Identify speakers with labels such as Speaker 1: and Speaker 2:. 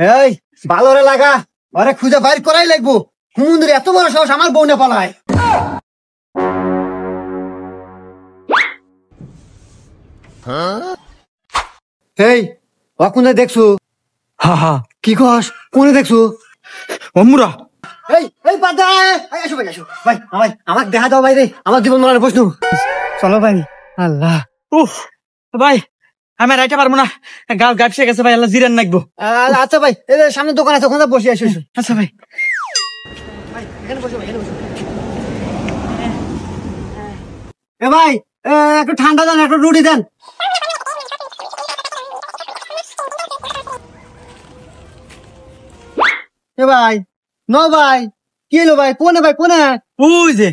Speaker 1: এই ভালো রে লাগা, আরে খুঁজে বাইর করাই লাগবো। হুমুন্দির এত বড় সাহস আমার বউ না পালায়। এই কোনে দেখছো?
Speaker 2: হা হা
Speaker 1: কি কস? কোনে দেখছো?
Speaker 2: অমুরা
Speaker 1: এই পাদা, আসো ভাই, আসো ভাই, আমাকে দেখা দাও ভাই রে, আমার জীবন মরণের প্রশ্ন। চলো ভাই। আল্লাহ,
Speaker 2: উফ ভাই আমি রাইতে পারবো না, গাল গাপসে গেছে ভাই, আল্লাহ জিরান নাকবো।
Speaker 1: আচ্ছা ভাই, এই যে সামনে দোকান আছে, ওখানে বসে আসো।
Speaker 2: আচ্ছা ভাই।
Speaker 1: এখানে বসো ভাই, এখানে বসো। এ ভাই, একটু ঠান্ডা দেন, একটু রুটি দেন। এ ভাই, ন ভাই, কি এলো ভাই? কোনে ভাই, কোনে?
Speaker 2: ওই যে